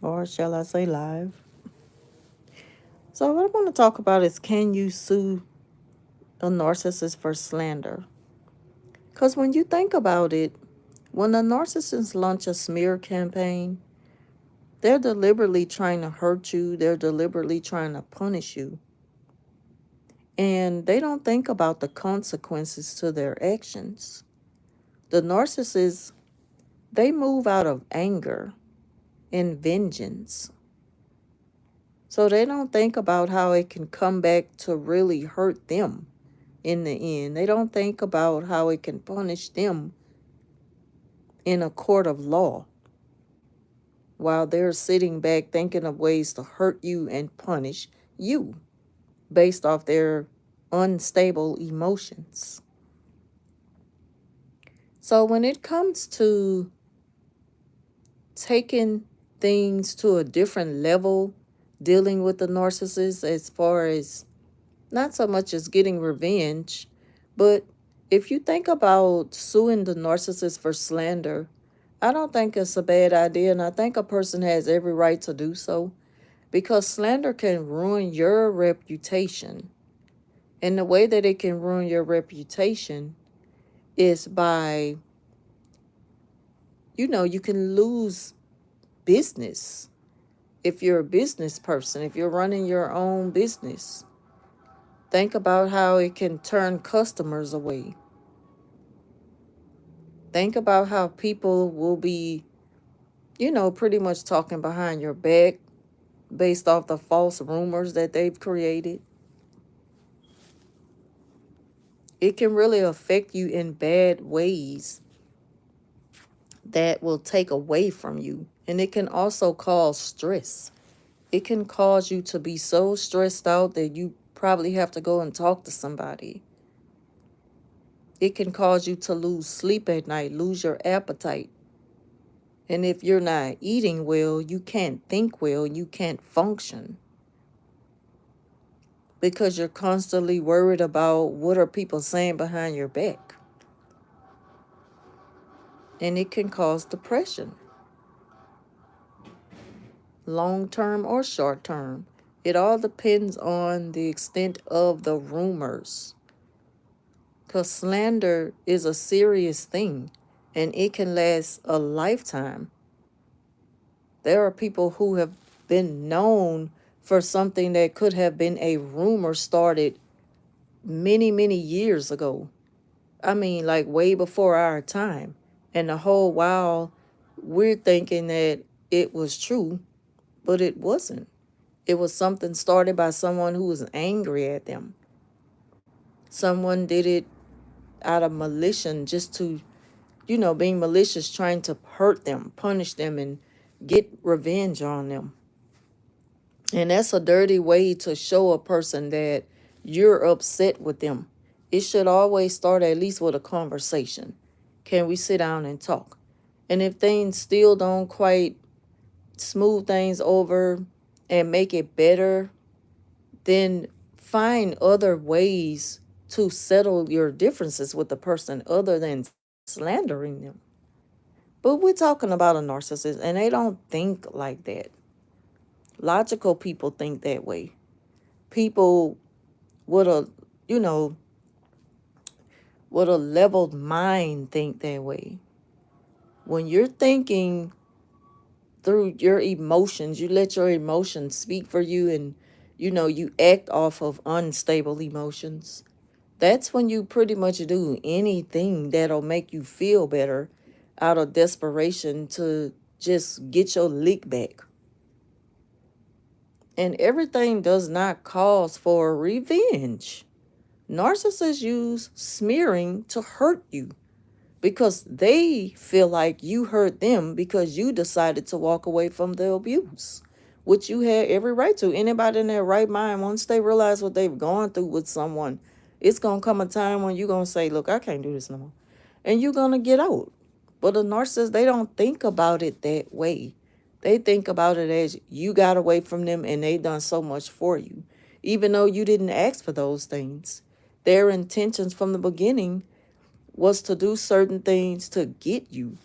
or shall I say live. So, what I want to talk about is, can you sue a narcissist for slander? Because when you think about it, when a narcissist launch a smear campaign, they're deliberately trying to hurt you, they're deliberately trying to punish you, and they don't think about the consequences to their actions. The narcissists, they move out of anger and vengeance. So they don't think about how it can come back to really hurt them in the end. They don't think about how it can punish them in a court of law while they're sitting back thinking of ways to hurt you and punish you based off their unstable emotions. So when it comes to taking things to a different level, dealing with the narcissist, as far as not so much as getting revenge, but if you think about suing the narcissist for slander, I don't think it's a bad idea, and I think a person has every right to do so, because slander can ruin your reputation. And the way that it can ruin your reputation is by, you can lose business if you're a business person, if you're running your own business. Think about how it can turn customers away. Think about how people will be, pretty much talking behind your back based off the false rumors that they've created. It can really affect you in bad ways that will take away from you. And it can also cause stress. It can cause you to be so stressed out that you probably have to go and talk to somebody. It can cause you to lose sleep at night, lose your appetite. And if you're not eating well, you can't think well, you can't function. Because you're constantly worried about what are people saying behind your back. And it can cause depression, long term or short term. It all depends on the extent of the rumors. Because slander is a serious thing, and it can last a lifetime. There are people who have been known for something that could have been a rumor started many, many years ago. I mean, like way before our time. And the whole while we're thinking that it was true, but it wasn't. It was something started by someone who was angry at them. Someone did it out of malicious, just to, being malicious, trying to hurt them, punish them, and get revenge on them. And that's a dirty way to show a person that you're upset with them. It should always start at least with a conversation. Can we sit down and talk? And if things still don't quite smooth things over and make it better, then find other ways to settle your differences with the person other than slandering them. But we're talking about a narcissist, and they don't think like that. Logical people think that way. People with a, you know, with a leveled mind think that way. When you're thinking through your emotions, you let your emotions speak for you, and you act off of unstable emotions. That's when you pretty much do anything that'll make you feel better out of desperation to just get your lick back. And everything does not cause for revenge. Narcissists use smearing to hurt you because they feel like you hurt them because you decided to walk away from the abuse, which you had every right to. Anybody in their right mind, once they realize what they've gone through with someone, it's going to come a time when you're going to say, look, I can't do this no more. And you're going to get out. But a narcissist, they don't think about it that way. They think about it as you got away from them and they done so much for you, even though you didn't ask for those things. Their intentions from the beginning was to do certain things to get you.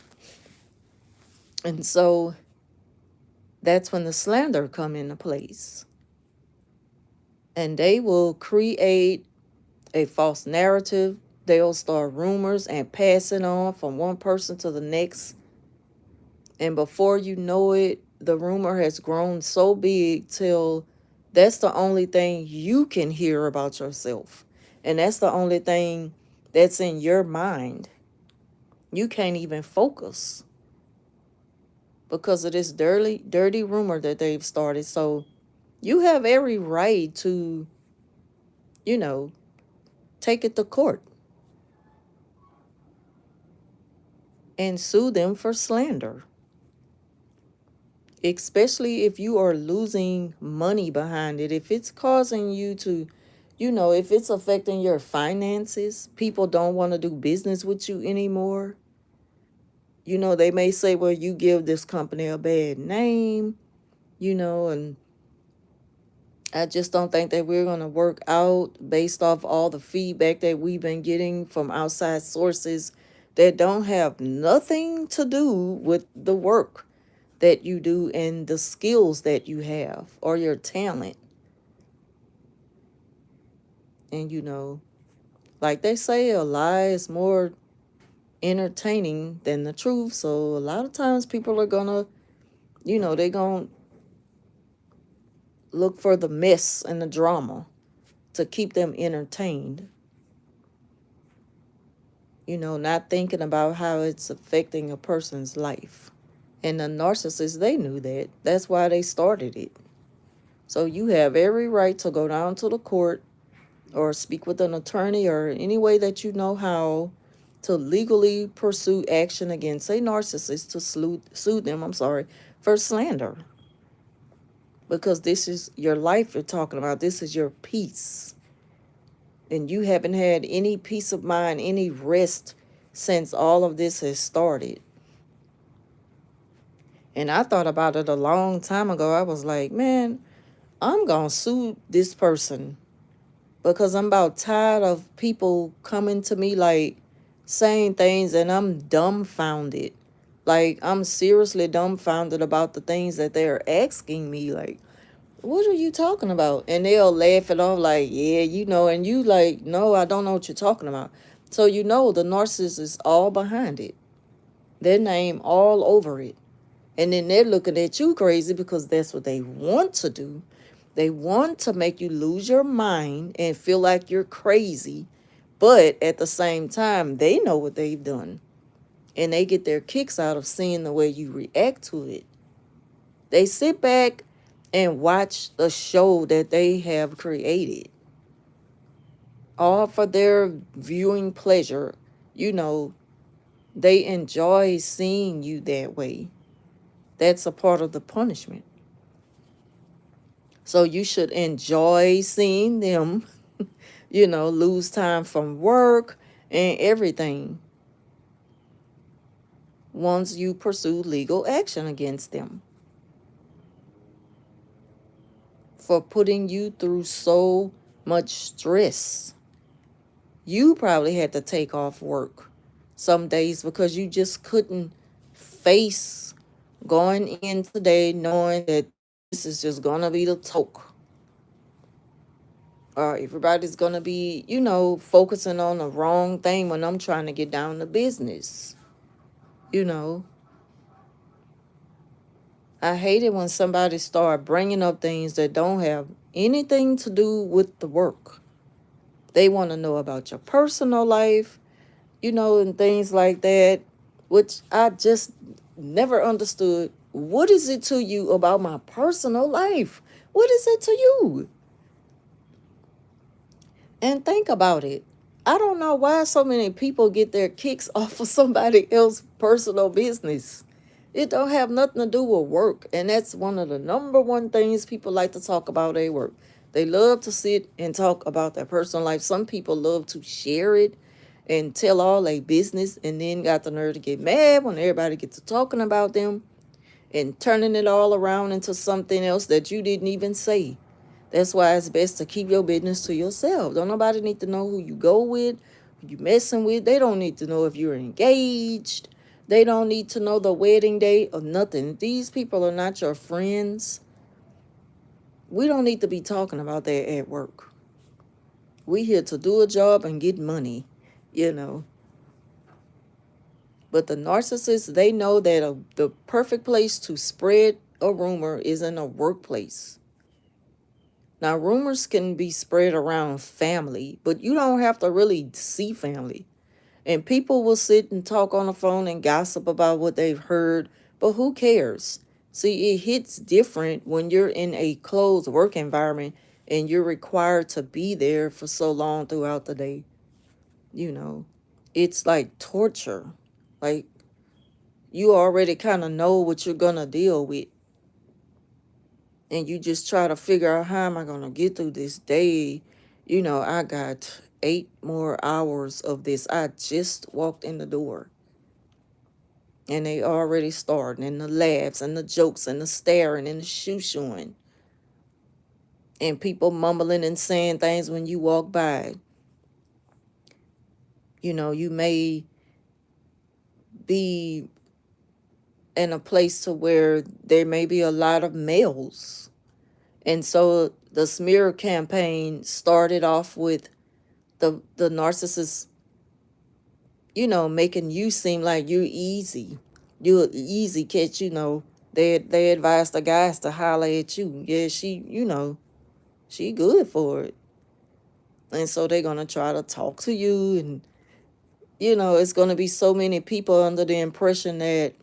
And so That's when the slander come into place. And they will create a false narrative. They'll start rumors and pass it on from one person to the next. And before you know it, the rumor has grown so big till that's the only thing you can hear about yourself. And that's the only thing that's in your mind. You can't even focus because of this dirty rumor that they've started. So you have every right to, you know, take it to court and sue them for slander. Especially if you are losing money behind it. If it's causing you to, if it's affecting your finances, people don't want to do business with you anymore. They may say, well, you give this company a bad name, and I just don't think that we're going to work out based off all the feedback that we've been getting from outside sources that don't have nothing to do with the work that you do and the skills that you have or your talent. And, like they say, a lie is more entertaining than the truth. So a lot of times people are going to, they're going to look for the mess and the drama to keep them entertained. Not thinking about how it's affecting a person's life. And the narcissists, they knew that. That's why they started it. So you have every right to go down to the court or speak with an attorney or any way that you know how to legally pursue action against a narcissist to sue them, for slander. Because this is your life you're talking about. This is your peace. And you haven't had any peace of mind, any rest since all of this has started. And I thought about it a long time ago. I was like, man, I'm going to sue this person because I'm about tired of people coming to me like saying things and I'm dumbfounded. Like, I'm seriously dumbfounded about the things that they're asking me. Like, what are you talking about? And they'll laugh it off like, yeah, and you like, no, I don't know what you're talking about. So, the narcissist is all behind it. Their name all over it. And then they're looking at you crazy because that's what they want to do. They want to make you lose your mind and feel like you're crazy. But at the same time, they know what they've done. And they get their kicks out of seeing the way you react to it. They sit back and watch the show that they have created. All for their viewing pleasure. They enjoy seeing you that way. That's a part of the punishment. So you should enjoy seeing them, lose time from work and everything once you pursue legal action against them for putting you through so much stress. You probably had to take off work some days because you just couldn't face going in today knowing that this is just going to be the talk. Or everybody's going to be, focusing on the wrong thing when I'm trying to get down to business. I hate it when somebody start bringing up things that don't have anything to do with the work. They want to know about your personal life, and things like that, which I just never understood. What is it to you about my personal life? What is it to you? And think about it. I don't know why so many people get their kicks off of somebody else's personal business. It don't have nothing to do with work. And that's one of the number one things people like to talk about at work. They love to sit and talk about their personal life. Some people love to share it and tell all their business and then got the nerve to get mad when everybody gets to talking about them and turning it all around into something else that you didn't even say. That's why it's best to keep your business to yourself. Don't nobody need to know who you go with, who you messing with. They don't need to know if you're engaged. They don't need to know the wedding date or nothing. These people are not your friends. We don't need to be talking about that at work. We here to do a job and get money, you know. But the narcissists, they know that the perfect place to spread a rumor is in a workplace. Now, rumors can be spread around family, but you don't have to really see family. And people will sit and talk on the phone and gossip about what they've heard, but who cares? See, it hits different when you're in a closed work environment and you're required to be there for so long throughout the day. You know, it's like torture. Like, you already kind of know what you're going to deal with. And you just try to figure out, how am I going to get through this day? You know, I got 8 more hours of this. I just walked in the door. And they already starting, and the laughs and the jokes and the staring and the shoe showing. And people mumbling and saying things when you walk by. You know, you may be in a place to where there may be a lot of males. And so the smear campaign started off with the narcissist, you know, making you seem like you're easy. You're an easy catch, you know. They advise the guys to holler at you. Yeah, she, you know, she good for it. And so they're going to try to talk to you. And, you know, it's going to be so many people under the impression that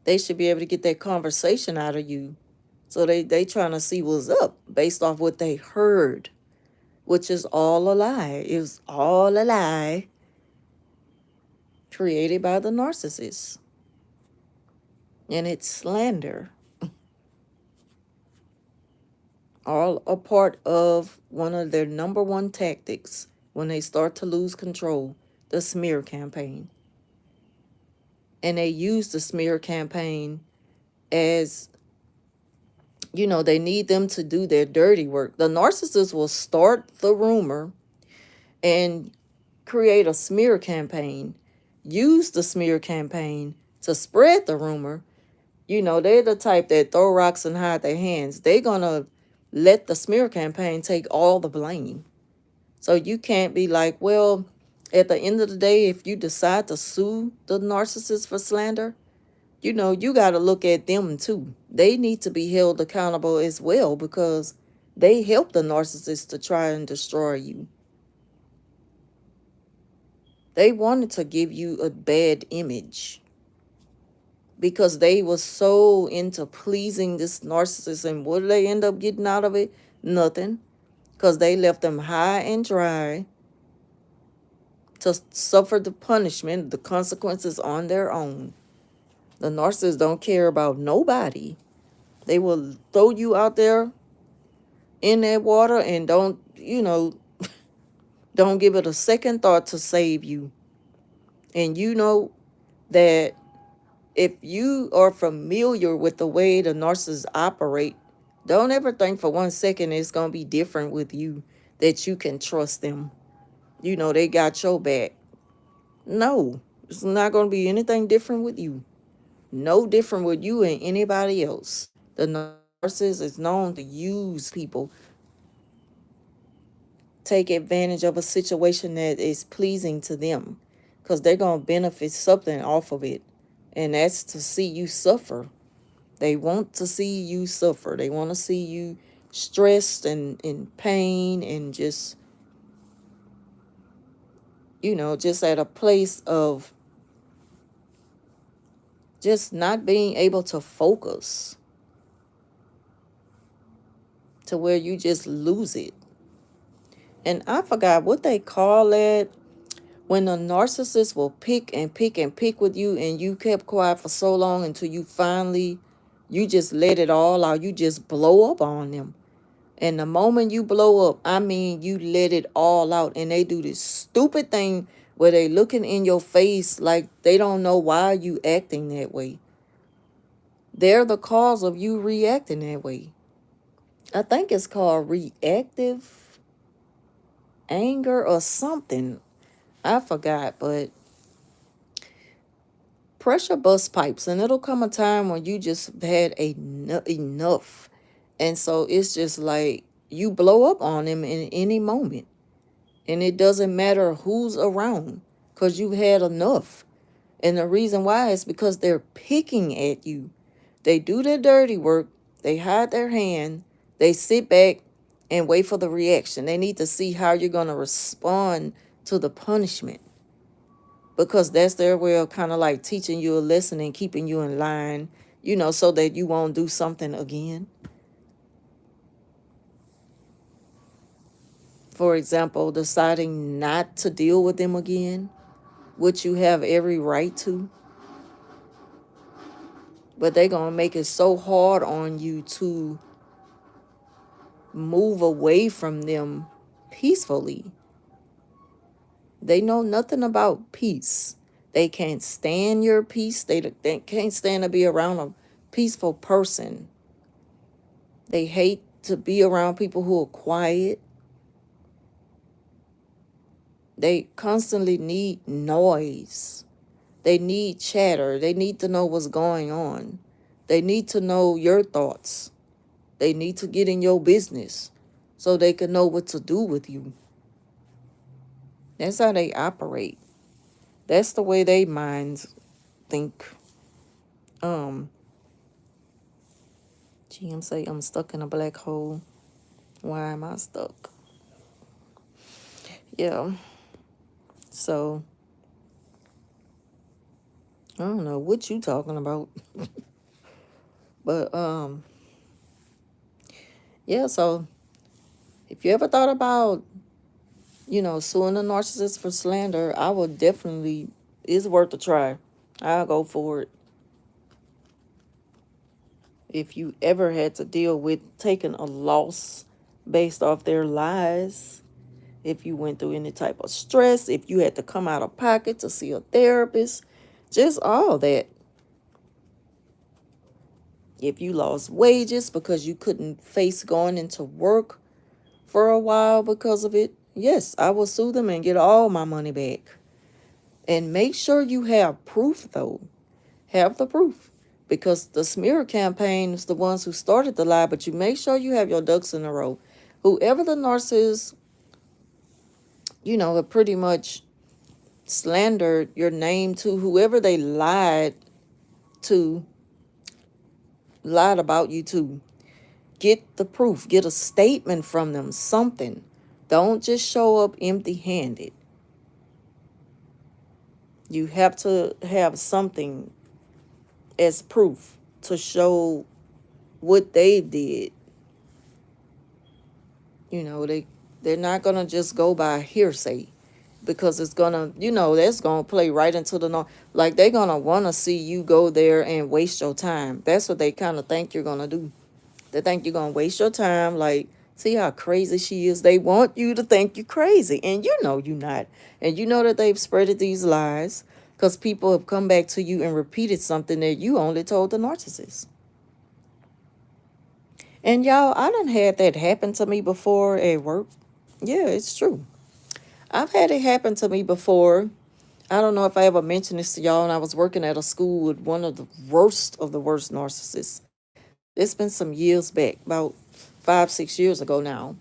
they should be able to get that conversation out of you. So they trying to see what's up based off what they heard, which is all a lie. It was all a lie created by the narcissist. And it's slander. All a part of one of their number one tactics when they start to lose control, the smear campaign. And they use the smear campaign as, you know, they need them to do their dirty work. The narcissist will start the rumor and create a smear campaign, use the smear campaign to spread the rumor. You know, they're the type that throw rocks and hide their hands. They're going to let the smear campaign take all the blame. So you can't be like, well, at the end of the day, if you decide to sue the narcissist for slander, you know, you got to look at them too. They need to be held accountable as well, because they helped the narcissist to try and destroy you. They wanted to give you a bad image because they were so into pleasing this narcissist. And what did they end up getting out of it? Nothing. Because they left them high and dry to suffer the punishment, the consequences on their own. The narcissists don't care about nobody. They will throw you out there in that water and don't, you know, don't give it a second thought to save you. And you know that if you are familiar with the way the narcissists operate, don't ever think for 1 second it's going to be different with you, that you can trust them. You know, they got your back. No, it's not going to be anything different with you. No different with you and anybody else. The narcissist is known to use people, take advantage of a situation that is pleasing to them, because they're going to benefit something off of it. And that's to see you suffer. They want to see you suffer. They want to see you stressed and in pain and just, you know, just at a place of just not being able to focus, to where you just lose it. And I forgot what they call it, when a narcissist will pick and pick and pick with you and you kept quiet for so long until you finally, you just let it all out. You just blow up on them. And the moment you blow up, I mean, you let it all out. And they do this stupid thing where they looking in your face like they don't know why you acting that way. They're the cause of you reacting that way. I think it's called reactive anger or something. I forgot, but Pressure bust pipes, and it'll come a time when you just had enough. And so it's just like you blow up on them in any moment. And it doesn't matter who's around because you've had enough. And the reason why is because they're picking at you. They do their dirty work, they hide their hand, they sit back and wait for the reaction. They need to see how you're going to respond to the punishment, because that's their way of kind of like teaching you a lesson and keeping you in line, so that you won't do something again. For example, deciding not to deal with them again, which you have every right to. But they're going to make it so hard on you to move away from them peacefully. They know nothing about peace. They can't stand your peace. They can't stand to be around a peaceful person. They hate to be around people who are quiet. They constantly need noise. They need chatter. They need to know what's going on. They need to know your thoughts. They need to get in your business so they can know what to do with you. That's how they operate. That's the way they minds think. GM say I'm stuck in a black hole. Why am I stuck? Yeah. So I don't know what you talking about. But yeah, so if you ever thought about, suing a narcissist for slander, I would definitely, it's worth a try. I'll go for it. If you ever had to deal with taking a loss based off their lies, if you went through any type of stress, if you had to come out of pocket to see a therapist, just all that. If you lost wages because you couldn't face going into work for a while because of it, yes, I will sue them and get all my money back. And make sure you have proof, though. Have the proof. Because the smear campaign is the ones who started the lie, but you make sure you have your ducks in a row. Whoever the narcissist, have pretty much slandered your name to, whoever they lied about you to, get the proof. Get a statement from them, something. Don't just show up empty-handed. You have to have something as proof to show what they did. They're not going to just go by hearsay, because it's going to, that's going to play right into the like they're going to want to see you go there and waste your time. That's what they kind of think you're going to do. They think you're going to waste your time. Like, see how crazy she is. They want you to think you're crazy, and you're not. And you know that they've spreaded these lies because people have come back to you and repeated something that you only told the narcissist. And y'all, I done had that happen to me before at work. Yeah, it's true. I've had it happen to me before. I don't know if I ever mentioned this to y'all, and I was working at a school with one of the worst narcissists. It's been some years back, about 5-6 years ago now.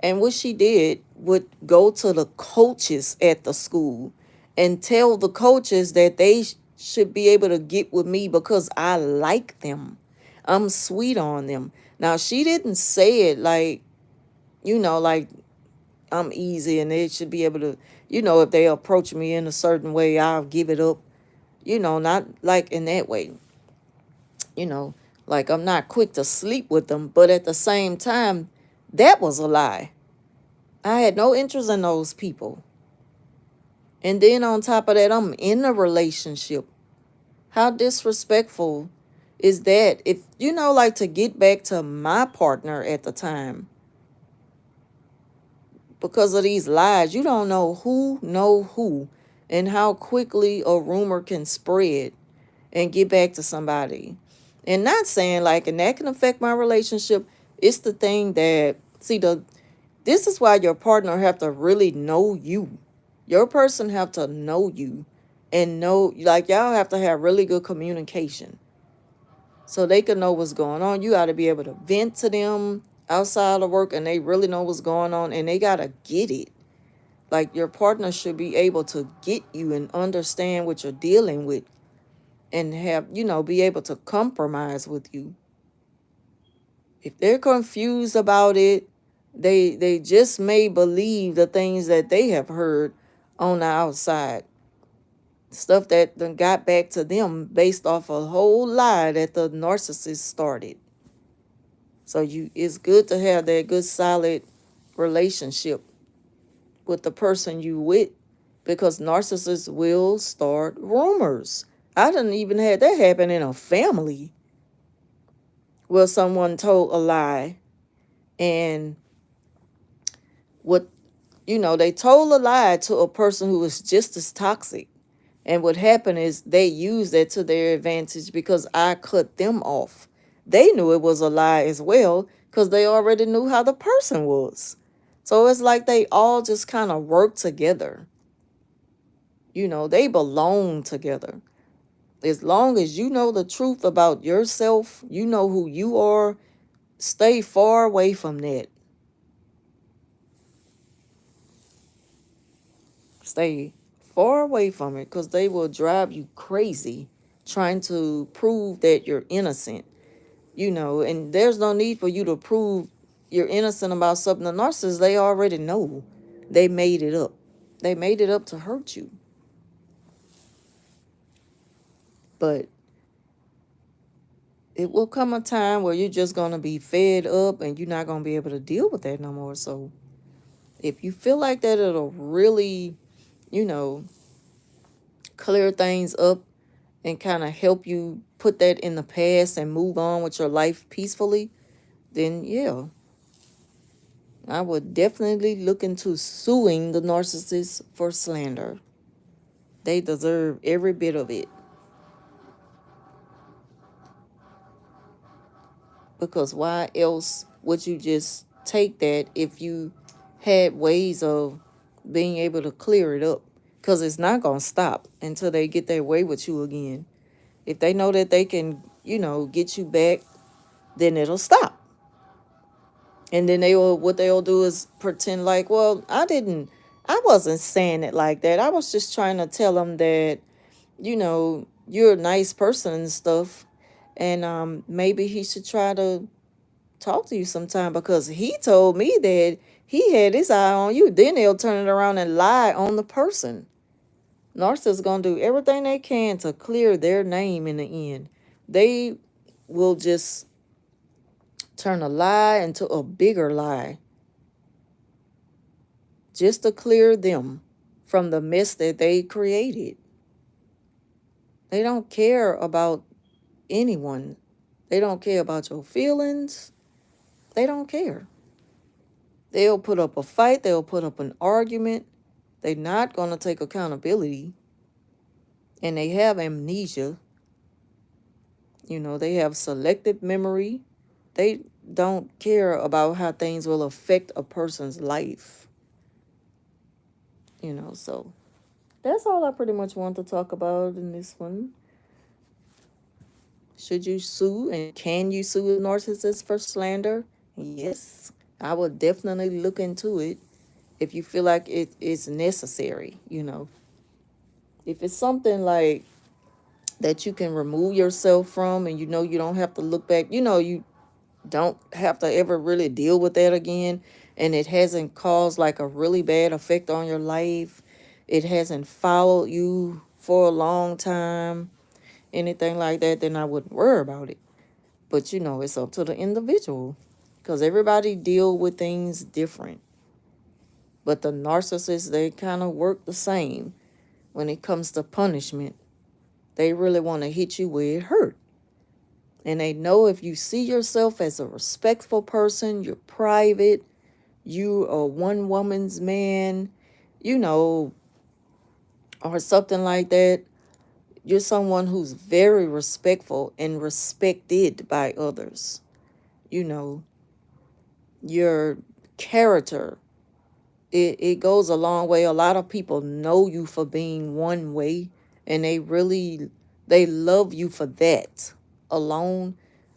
And what she did would go to the coaches at the school and tell the coaches that they should be able to get with me because I like them. I'm sweet on them. Now, she didn't say it like, like I'm easy and they should be able to, if they approach me in a certain way, I'll give it up. Not like in that way. Like I'm not quick to sleep with them. But at the same time, that was a lie. I had no interest in those people. And then on top of that, I'm in a relationship. How disrespectful is that? If, like to get back to my partner at the time, because of these lies, you don't know who and how quickly a rumor can spread and get back to somebody. And not saying like, and that can affect my relationship. It's the thing that, this is why your partner have to really know you. Your person have to know you and know, like, y'all have to have really good communication so they can know what's going on. You got to be able to vent to them outside of work and they really know what's going on and they got to get it. Like, your partner should be able to get you and understand what you're dealing with and have, be able to compromise with you. If they're confused about it, they just may believe the things that they have heard on the outside. Stuff that then got back to them based off a whole lie that the narcissist started. So it's good to have that good solid relationship with the person you with, because narcissists will start rumors. I didn't even have that happen in a family where someone told a lie, and what they told a lie to a person who was just as toxic. And what happened is they used that to their advantage because I cut them off. They knew it was a lie as well because they already knew how the person was. So it's like they all just kind of work together. They belong together. As long as you know the truth about yourself, you know who you are, stay far away from that. Stay far away from it because they will drive you crazy trying to prove that you're innocent. And there's no need for you to prove you're innocent about something. The narcissist, they already know. They made it up. They made it up to hurt you. But it will come a time where you're just going to be fed up and you're not going to be able to deal with that no more. So if you feel like that, it'll really, clear things up and kind of help you put that in the past and move on with your life peacefully, then yeah, I would definitely look into suing the narcissist for slander. They deserve every bit of it. Because why else would you just take that if you had ways of being able to clear it up? Because it's not going to stop until they get their way with you again. If they know that they can, get you back, then it'll stop. And then what they'll do is pretend like, well, I wasn't saying it like that. I was just trying to tell them that, you're a nice person and stuff. And maybe he should try to talk to you sometime because he told me that he had his eye on you. Then they'll turn it around and lie on the person. Narcissists gonna do everything they can to clear their name in the end. They will just turn a lie into a bigger lie just to clear them from the mess that they created. They don't care about anyone. They don't care about your feelings. They don't care. They'll put up a fight. They'll put up an argument. They're not going to take accountability. And they have amnesia. They have selective memory. They don't care about how things will affect a person's life. So that's all I pretty much want to talk about in this one. Should you sue and can you sue a narcissist for slander? Yes, I will definitely look into it if you feel like it is necessary. If it's something like that you can remove yourself from and you don't have to look back, you don't have to ever really deal with that again, and it hasn't caused like a really bad effect on your life, it hasn't followed you for a long time, anything like that, then I wouldn't worry about it. But it's up to the individual because everybody deal with things different. But the narcissists, they kind of work the same when it comes to punishment. They really want to hit you where it hurt. And they know if you see yourself as a respectful person, you're private, you are one woman's man, or something like that, you're someone who's very respectful and respected by others. Your character, it goes a long way. A lot of people know you for being one way And they love you for that alone.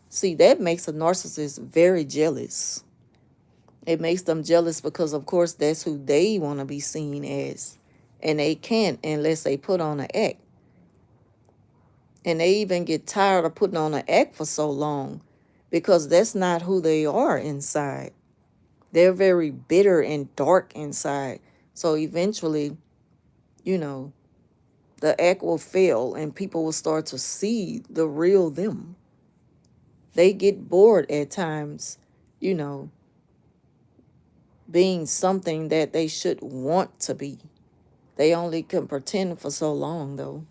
See, that makes a narcissist very jealous. It makes them jealous because, of course, that's who they want to be seen as. And they can't unless they put on an act. And they even get tired of putting on an act for so long because that's not who they are inside. They're very bitter and dark inside. So eventually, you know, the act will fail and people will start to see the real them. They get bored at times, you know, being something that they should want to be. They only can pretend for so long, though.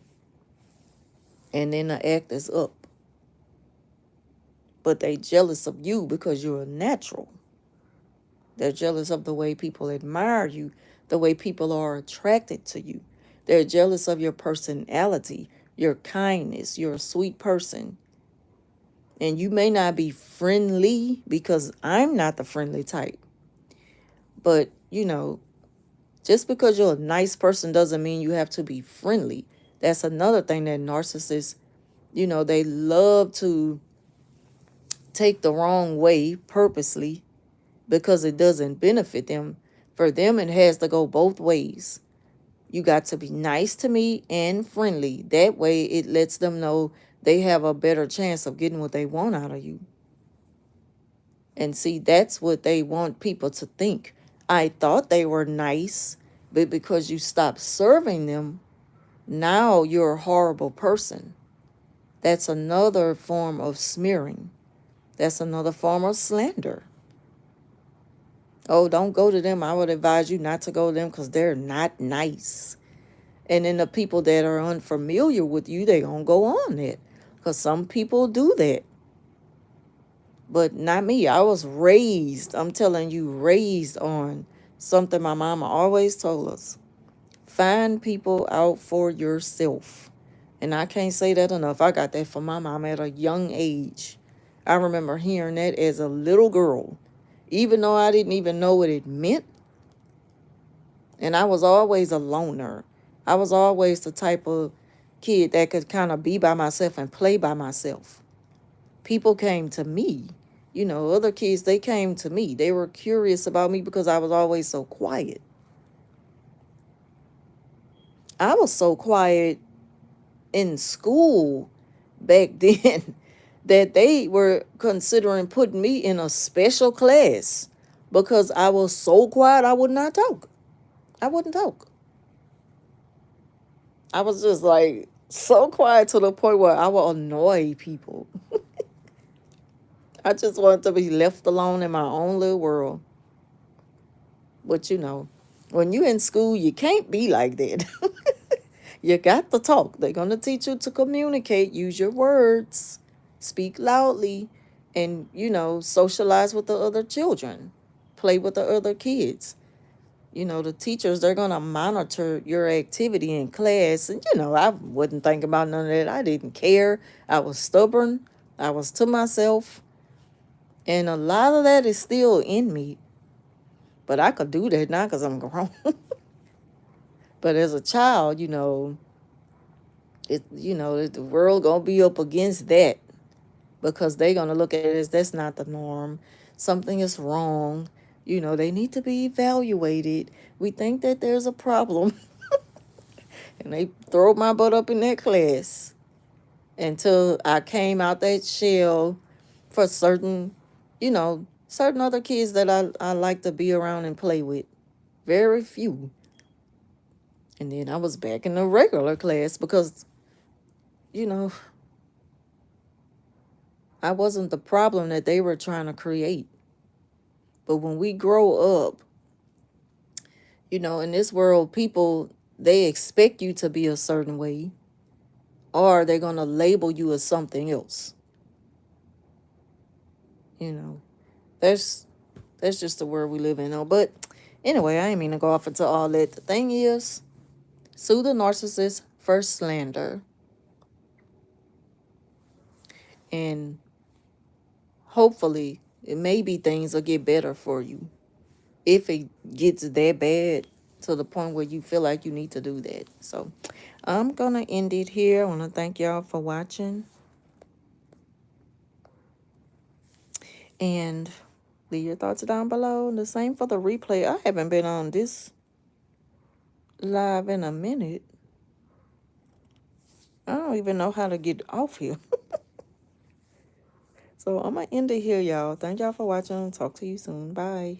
And then the act is up. But they jealous of you because you're a natural. They're jealous of the way people admire you, the way people are attracted to you. They're jealous of your personality, your kindness. You're a sweet person. And you may not be friendly because I'm not the friendly type. But, you know, just because you're a nice person doesn't mean you have to be friendly. That's another thing that narcissists, you know, they love to take the wrong way purposely because it doesn't benefit them. For them, it has to go both ways. You got to be nice to me and friendly. That way, it lets them know they have a better chance of getting what they want out of you. And see, that's what they want people to think. I thought they were nice, but because you stopped serving them, now you're a horrible person. That's another form of smearing. That's another form of slander. Oh, don't go to them. I would advise you not to go to them because they're not nice. And then the people that are unfamiliar with you, they're going to go on it. Because some people do that. But not me. I was raised, I'm telling you, raised on something my mama always told us. Find people out for yourself. And I can't say that enough. I got that from my mom at a young age. I remember hearing that as a little girl. Even though I didn't even know what it meant. And I was always a loner. I was always the type of kid that could kind of be by myself and play by myself. People came to me. You know, other kids, they came to me. They were curious about me because I was always so quiet. I was so quiet in school back then that they were considering putting me in a special class because I was so quiet I would not talk. I wouldn't talk. I was just like so quiet to the point where I would annoy people. I just wanted to be left alone in my own little world. But you know, when you in school, you can't be like that. You got to talk. They're going to teach you to communicate, use your words, speak loudly, and, you know, socialize with the other children, play with the other kids. You know, the teachers, they're going to monitor your activity in class. And, you know, I wouldn't think about none of that. I didn't care. I was stubborn. I was to myself. And a lot of that is still in me. But I could do that now because I'm grown. But as a child, you know, the world going to be up against that because they're going to look at it as that's not the norm. Something is wrong. You know, they need to be evaluated. We think that there's a problem. And they throw my butt up in that class until I came out that shell for certain, certain other kids that I like to be around and play with. Very few. And then I was back in the regular class because, you know, I wasn't the problem that they were trying to create. But when we grow up, you know, in this world, people, they expect you to be a certain way, or they're going to label you as something else. You know, that's just the world we live in. Though. But anyway, I ain't mean to go off into all that. The thing is, sue the narcissist for slander. And hopefully, maybe things will get better for you. If it gets that bad, to the point where you feel like you need to do that. So I'm going to end it here. I want to thank y'all for watching. And leave your thoughts down below. The same for the replay. I haven't been on this live in a minute. I don't even know how to get off here. So I'm going to end it here, y'all. Thank y'all for watching. Talk to you soon. Bye.